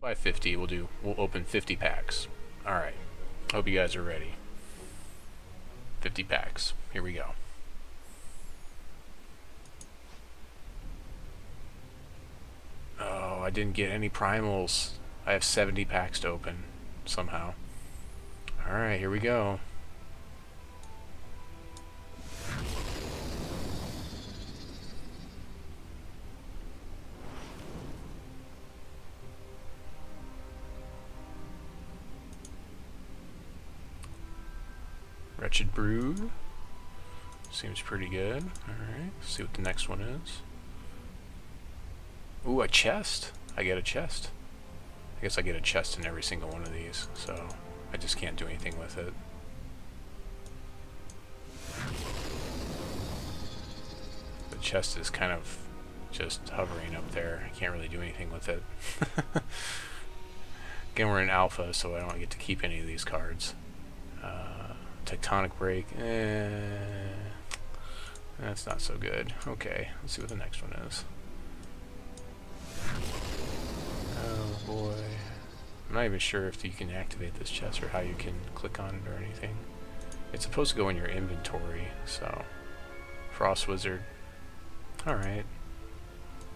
By 50, we'll open 50 packs. Alright. Hope you guys are ready. 50 packs. Here we go. Oh, I didn't get any primals. I have 70 packs to open somehow. Alright, here we go. Wretched Brood. Seems pretty good. Alright, see what the next one is. Ooh, a chest. I get a chest. I guess I get a chest in every single one of these, so I just can't do anything with it. The chest is kind of just hovering up there. I can't really do anything with it. Again, we're in alpha, so I don't get to keep any of these cards. Tectonic Break. That's not so good. Okay, let's see what the next one is. Oh boy. I'm not even sure if you can activate this chest or how you can click on it or anything. It's supposed to go in your inventory, so... Frost Wizard. Alright.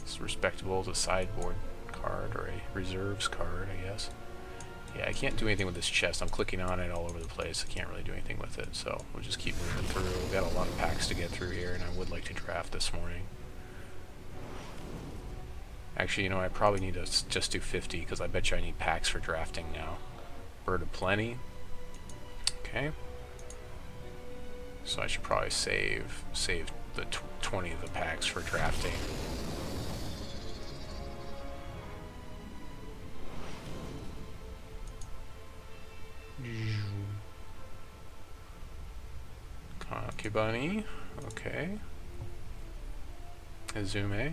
It's respectable as a sideboard card, or a reserves card, I guess. Yeah, I can't do anything with this chest. I'm clicking on it all over the place. I can't really do anything with it, so we'll just keep moving through. We've got a lot of packs to get through here, and I would like to draft this morning. Actually, you know, I probably need to just do 50, because I bet you I need packs for drafting now. Bird of Plenty. Okay. So I should probably save the 20 of the packs for drafting. Concubani. Okay. Izume.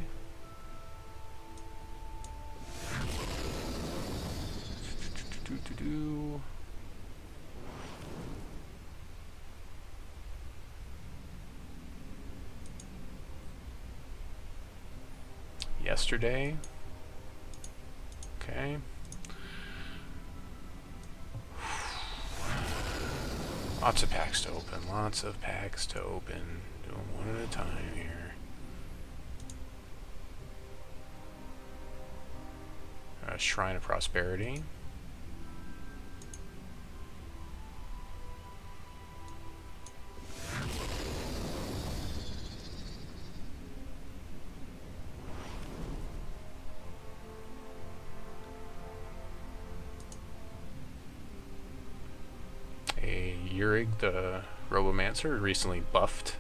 Yesterday. Okay. Lots of packs to open. Lots of packs to open. Do them one at a time here. Shrine of Prosperity. Yurig, the Robomancer, recently buffed.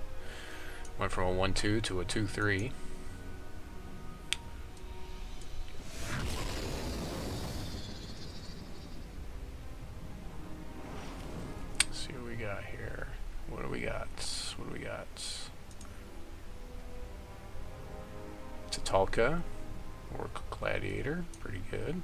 Went from a 1-2 to a 2-3. Let's see what we got here. What do we got? What do we got? Tatalka, Orc Gladiator, pretty good.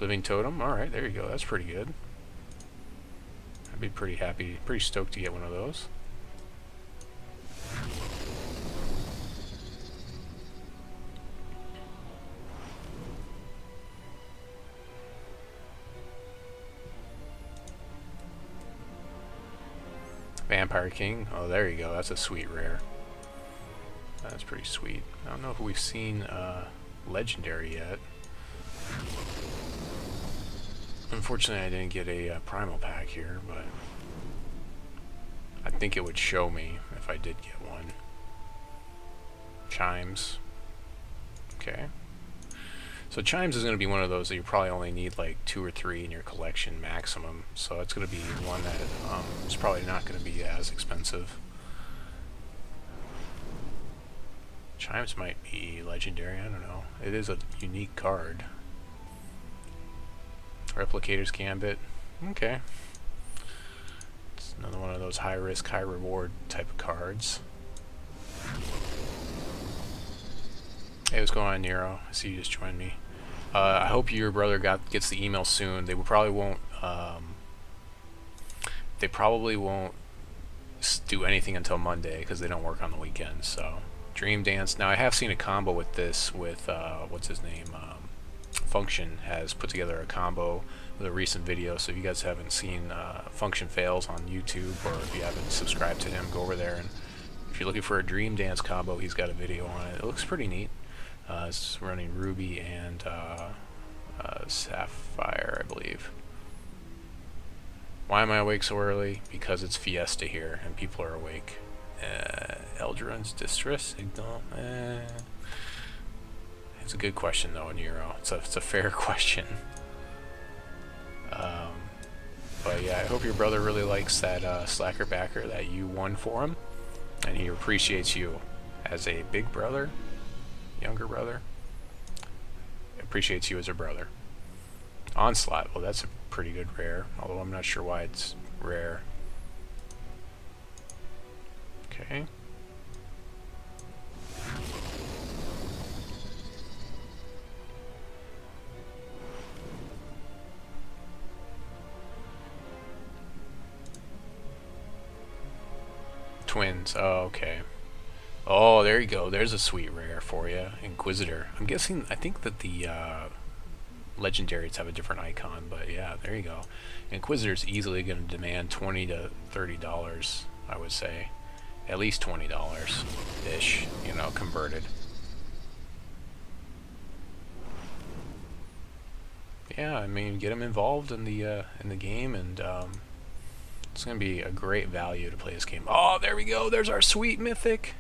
Living Totem, alright, there you go, that's pretty good. I'd be pretty happy, pretty stoked to get one of those. Vampire King, oh there you go, that's a sweet rare. That's pretty sweet. I don't know if we've seen legendary yet. Unfortunately, I didn't get a primal pack here, but I think it would show me if I did get one. Chimes. Okay. So Chimes is going to be one of those that you probably only need like 2 or 3 in your collection maximum. So it's going to be one that is probably not going to be as expensive. Chimes might be legendary, I don't know. It is a unique card. Replicator's Gambit. Okay. It's another one of those high risk, high reward type of cards. Hey, what's going on, Nero? I see you just joined me. I hope your brother gets the email soon. They probably won't. They probably won't do anything until Monday because they don't work on the weekends. So Dream Dance. Now I have seen a combo with this with what's his name. Function has put together a combo with a recent video. So if you guys haven't seen Function Fails on YouTube, or if you haven't subscribed to him, go over there. And if you're looking for a Dream Dance combo, he's got a video on it. It looks pretty neat. It's running Ruby and Sapphire, I believe. Why am I awake so early? Because it's Fiesta here and people are awake. Eldrin's distress signal. It's a good question though, Nero. It's a fair question. But yeah, I hope your brother really likes that slacker backer that you won for him, and he appreciates you as a big brother, younger brother. Appreciates you as a brother. Onslaught, well that's a pretty good rare, although I'm not sure why it's rare. Okay. Twins, oh okay. Oh, there you go, there's a sweet rare for you. Inquisitor. I'm guessing, I think that the legendaries have a different icon, but yeah, there you go. Inquisitor's easily going to demand $20 to $30, I would say. At least $20-ish, you know, converted. Yeah, I mean, get them involved in the game, and it's going to be a great value to play this game. Oh, there we go. There's our sweet mythic.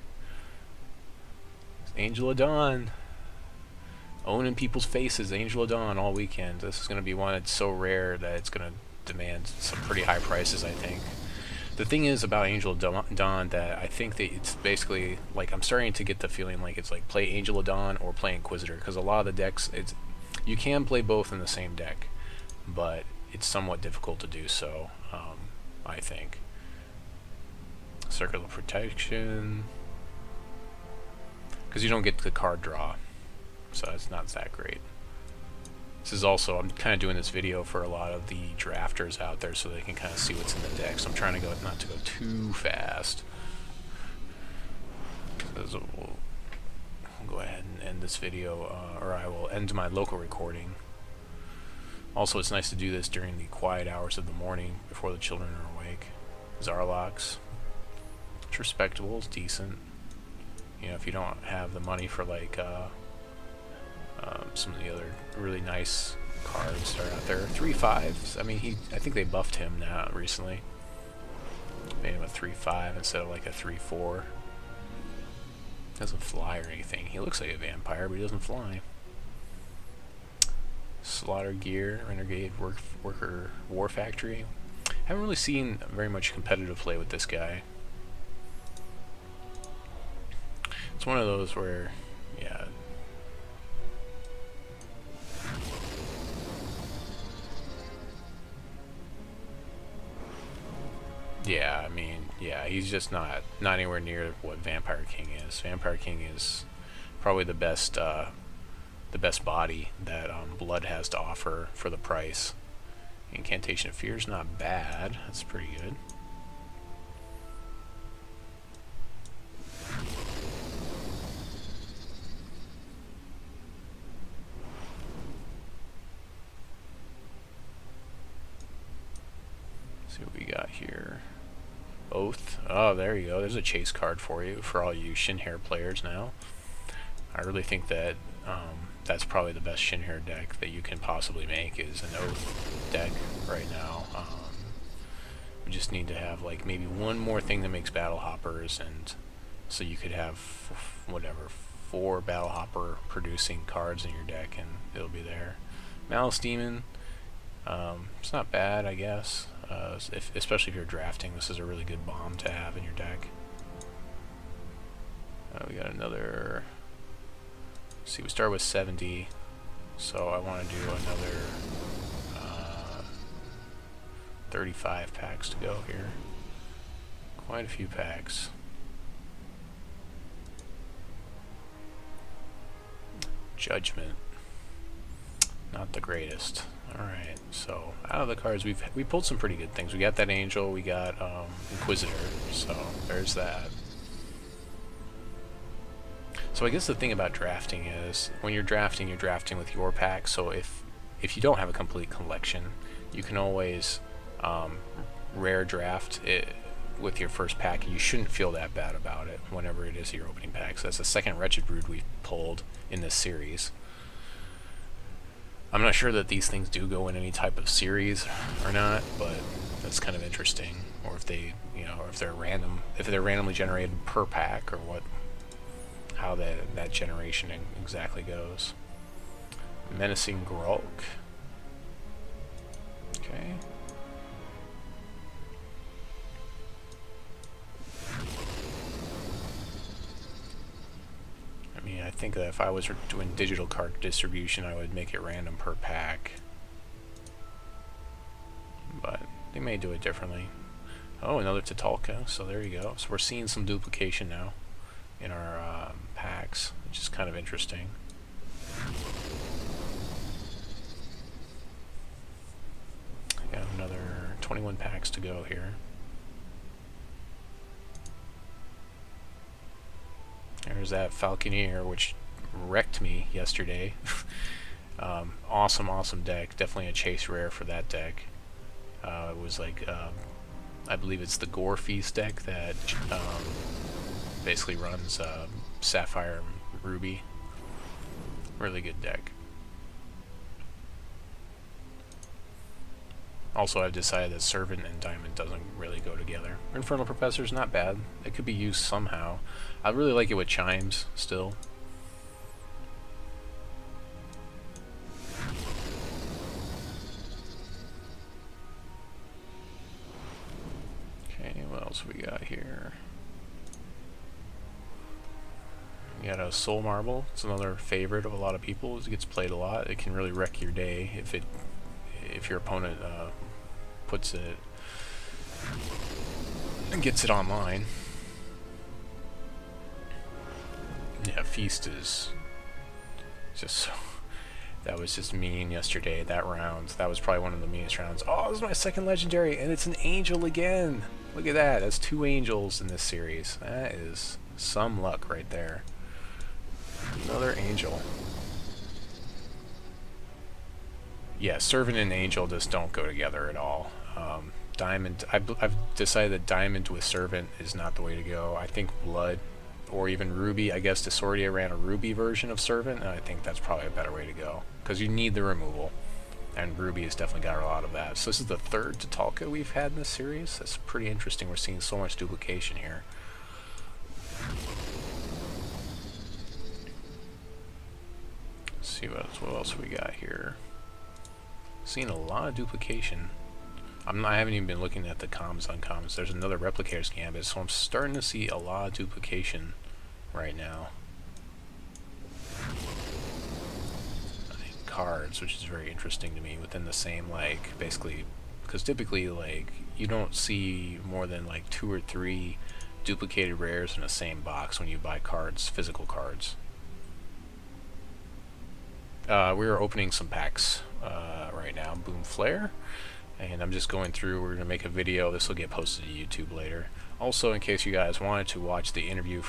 Angel of Dawn. Owning people's faces, Angel of Dawn all weekend. This is going to be one that's so rare that it's going to demand some pretty high prices, I think. The thing is about Angel of Dawn that I think that it's basically, like, I'm starting to get the feeling like it's like play Angel of Dawn or play Inquisitor, because a lot of the decks, you can play both in the same deck, but it's somewhat difficult to do so, I think. Circle of Protection, because you don't get the card draw, so it's not that great. This is also, I'm kind of doing this video for a lot of the drafters out there so they can kind of see what's in the deck, so I'm trying to go not to go too fast. We'll go ahead and end this video, or I will end my local recording. Also, it's nice to do this during the quiet hours of the morning before the children are awake. Zarlox. It's respectable, it's decent. You know, if you don't have the money for like some of the other really nice cards that are out there. 3/5s. I mean, I think they buffed him now recently. Made him a 3/5 instead of like a 3/4. Doesn't fly or anything. He looks like a vampire, but he doesn't fly. Slaughter Gear, Renegade, Worker, War Factory. Haven't really seen very much competitive play with this guy. It's one of those where, yeah. Yeah, I mean, yeah, he's just not anywhere near what Vampire King is. Vampire King is probably the best body that Blood has to offer for the price. Incantation of Fear is not bad. That's pretty good. Let's see what we got here. Oath. Oh, there you go. There's a chase card for you, for all you Shinhair players now. I really think that that's probably the best Shinhair deck that you can possibly make, is an Oath deck right now. We just need to have like maybe one more thing that makes Battle Hoppers, and so you could have whatever 4 Battle Hopper producing cards in your deck, and it'll be there. Malice Demon. It's not bad, I guess. Especially if you're drafting, this is a really good bomb to have in your deck. We got another. See, we start with 70, so I want to do another 35 packs to go here. Quite a few packs. Judgment. Not the greatest. Alright, so out of the cards we pulled some pretty good things. We got that Angel, we got Inquisitor, so there's that. So I guess the thing about drafting is, when you're drafting with your pack, so if you don't have a complete collection, you can always rare draft it with your first pack, and you shouldn't feel that bad about it whenever it is your opening pack. So that's the second Wretched Brood we've pulled in this series. I'm not sure that these things do go in any type of series or not, but that's kind of interesting. Or if they, you know, if they're randomly generated per pack, or how that generation exactly goes. Menacing Grulk. Okay. I mean, I think that if I was doing digital card distribution, I would make it random per pack. But they may do it differently. Oh, another Tatalka, so there you go. So we're seeing some duplication now in our packs, which is kind of interesting. Got another 21 packs to go here. There's that Falconeer, which wrecked me yesterday. Awesome deck. Definitely a chase rare for that deck. It was like, I believe it's the Gore Feast deck that basically runs Sapphire and Ruby. Really good deck. Also, I've decided that Servant and Diamond doesn't really go together. Infernal Professor's not bad. It could be used somehow. I really like it with Chimes, still. Okay, what else we got here? We got a Soul Marble. It's another favorite of a lot of people. It gets played a lot. It can really wreck your day if your opponent puts it and gets it online. Yeah, Feast is just so... That was just mean yesterday, that round. That was probably one of the meanest rounds. Oh, this is my second legendary, and it's an angel again! Look at that, that's 2 angels in this series. That is some luck right there. Another angel. Yeah, Servant and Angel just don't go together at all. Diamond, I've decided that Diamond with Servant is not the way to go. I think Blood, or even Ruby, I guess Disordia ran a Ruby version of Servant, and I think that's probably a better way to go. Because you need the removal, and Ruby has definitely got a lot of that. So this is the third Tatalka we've had in this series. That's pretty interesting. We're seeing so much duplication here. Let's see what else we got here. Seeing a lot of duplication. I haven't even been looking at the commons uncommons. There's another Replicator's Gambit, so I'm starting to see a lot of duplication right now. Cards, which is very interesting to me, within the same, like, basically, because typically, like, you don't see more than like 2 or 3 duplicated rares in the same box when you buy cards, physical cards. We are opening some packs right now. Boom Flare. And I'm just going through, we're going to make a video, this will get posted to YouTube later. Also, in case you guys wanted to watch the interview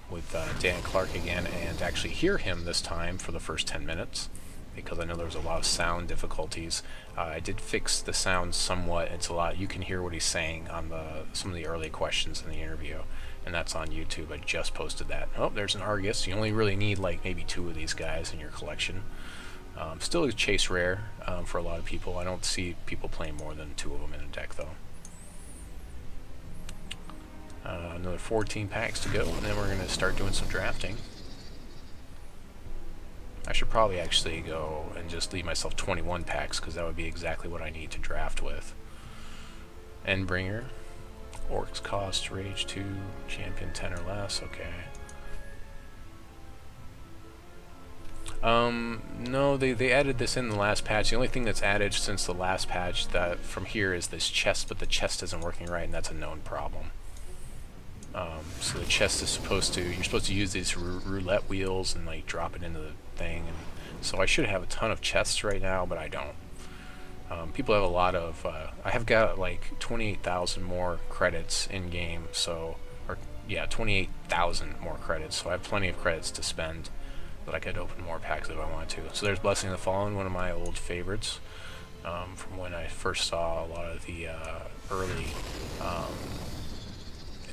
with Dan Clark again, and actually hear him this time for the first 10 minutes, because I know there was a lot of sound difficulties. I did fix the sound somewhat. It's a lot, you can hear what he's saying on some of the early questions in the interview, and that's on YouTube. I just posted that. Oh, there's an Argus. You only really need like maybe 2 of these guys in your collection. Still a chase rare for a lot of people. I don't see people playing more than 2 of them in a deck, though. Another 14 packs to go, and then we're going to start doing some drafting. I should probably actually go and just leave myself 21 packs, because that would be exactly what I need to draft with. Endbringer. Orcs cost, Rage 2, Champion 10 or less, okay. No, they added this in the last patch. The only thing that's added since the last patch that from here is this chest, but the chest isn't working right, and that's a known problem. So the chest is supposed to, you're supposed to use these roulette wheels and like drop it into the thing. And so I should have a ton of chests right now, but I don't. People have a lot of, I have got like 28,000 more credits in game, so, or yeah, 28,000 more credits, so I have plenty of credits to spend that I could open more packs if I want to. So there's Blessing of the Fallen, one of my old favorites, from when I first saw a lot of the early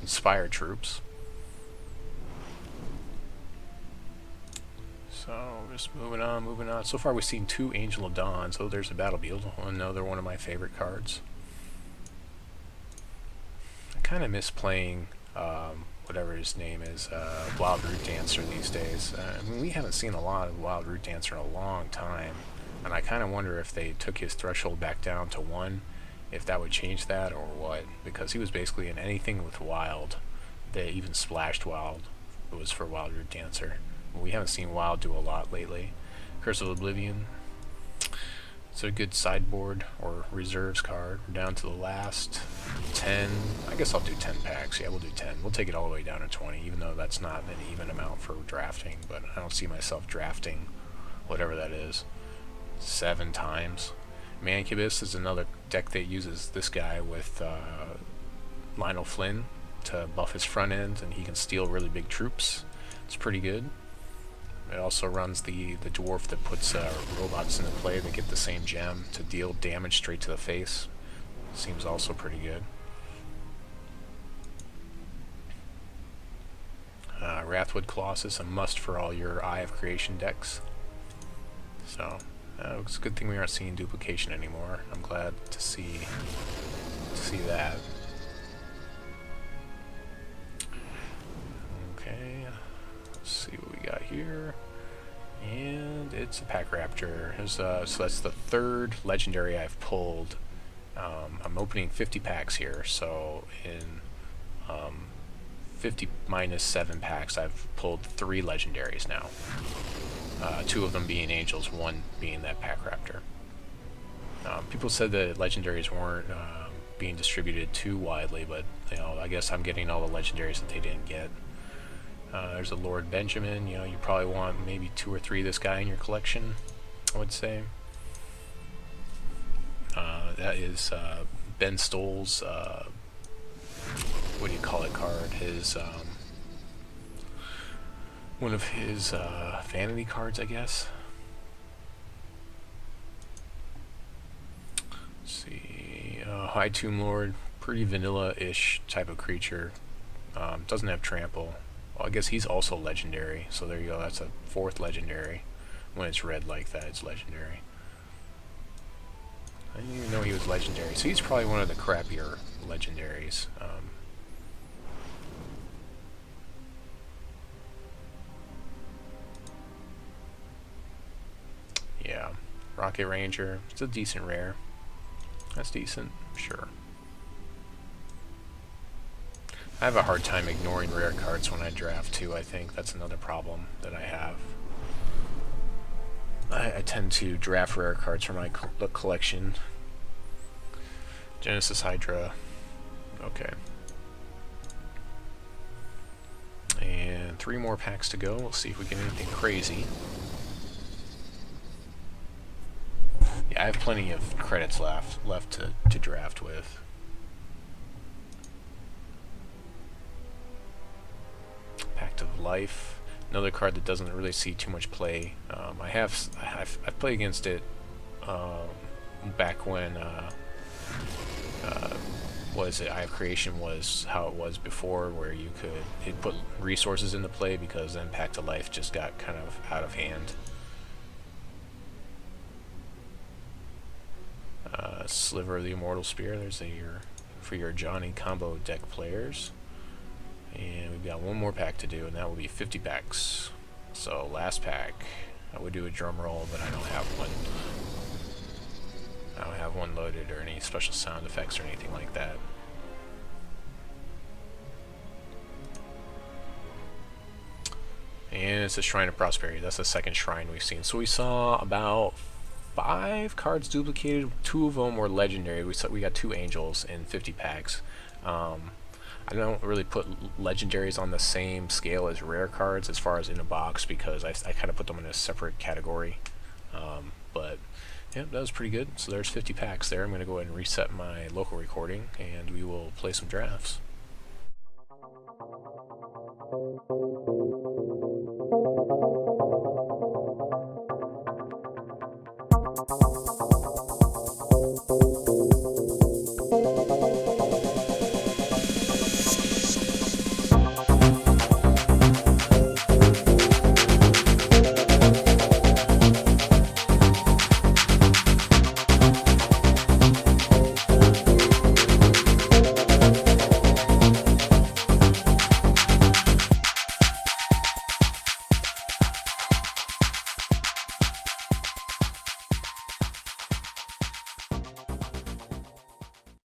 Inspired troops. So, just moving on. So far we've seen 2 Angel of Dawn, so there's a Battlefield, another one of my favorite cards. I kind of miss playing, whatever his name is, Wild Root Dancer these days. I mean, we haven't seen a lot of Wild Root Dancer in a long time, and I kind of wonder if they took his threshold back down to 1, if that would change that or what, because he was basically in anything with Wild. They even splashed Wild. It was for Wild Root Dancer. We haven't seen Wild do a lot lately. Curse of Oblivion. It's a good sideboard or reserves card. We're down to the last 10. I guess I'll do 10 packs. Yeah, we'll do 10. We'll take it all the way down to 20, even though that's not an even amount for drafting. But I don't see myself drafting whatever that is 7 times. Mancubus is another deck that uses this guy with Lionel Flynn to buff his front end, and he can steal really big troops. It's pretty good. It also runs the dwarf that puts robots into play that get the same gem to deal damage straight to the face. Seems also pretty good. Wrathwood Colossus, a must for all your Eye of Creation decks. So, it's a good thing we aren't seeing duplication anymore. I'm glad to see that. Okay, let's see what we got here. And it's a Pack Raptor. So that's the 3rd legendary I've pulled. I'm opening 50 packs here, so in 50 minus 7 packs I've pulled 3 legendaries now. 2 of them being Angels, 1 being that Pack Raptor. People said that legendaries weren't being distributed too widely, but you know, I guess I'm getting all the legendaries that they didn't get. There's a Lord Benjamin. You know, you probably want maybe 2 or 3 of this guy in your collection, I would say. That is Ben Stoll's, what do you call it, card? His, one of his vanity cards, I guess. Let's see, High Tomb Lord, pretty vanilla-ish type of creature. Doesn't have trample. Well, I guess he's also legendary, so there you go, that's a 4th legendary. When it's red like that, it's legendary. I didn't even know he was legendary, so he's probably one of the crappier legendaries. Yeah, Rocket Ranger, it's a decent rare. That's decent, sure. I have a hard time ignoring rare cards when I draft too, I think. That's another problem that I have. I tend to draft rare cards for my collection. Genesis Hydra. Okay. And 3 more packs to go. We'll see if we get anything crazy. Yeah, I have plenty of credits left to draft with. Pact of Life, another card that doesn't really see too much play. I've played against it back when was it Eye of Creation was how it was before, where you could put resources into play, because then Pact of Life just got kind of out of hand. Sliver of the Immortal Spear. There's for your Johnny combo deck players. And we've got 1 more pack to do, and that will be 50 packs. So, last pack. I would do a drum roll, but I don't have one. I don't have one loaded or any special sound effects or anything like that. And it's a Shrine of Prosperity. That's the 2nd shrine we've seen. So we saw about 5 cards duplicated. 2 of them were legendary. We got 2 angels in 50 packs. I don't really put legendaries on the same scale as rare cards as far as in a box, because I kind of put them in a separate category. But yeah, that was pretty good. So there's 50 packs there. I'm going to go ahead and reset my local recording, and we will play some drafts.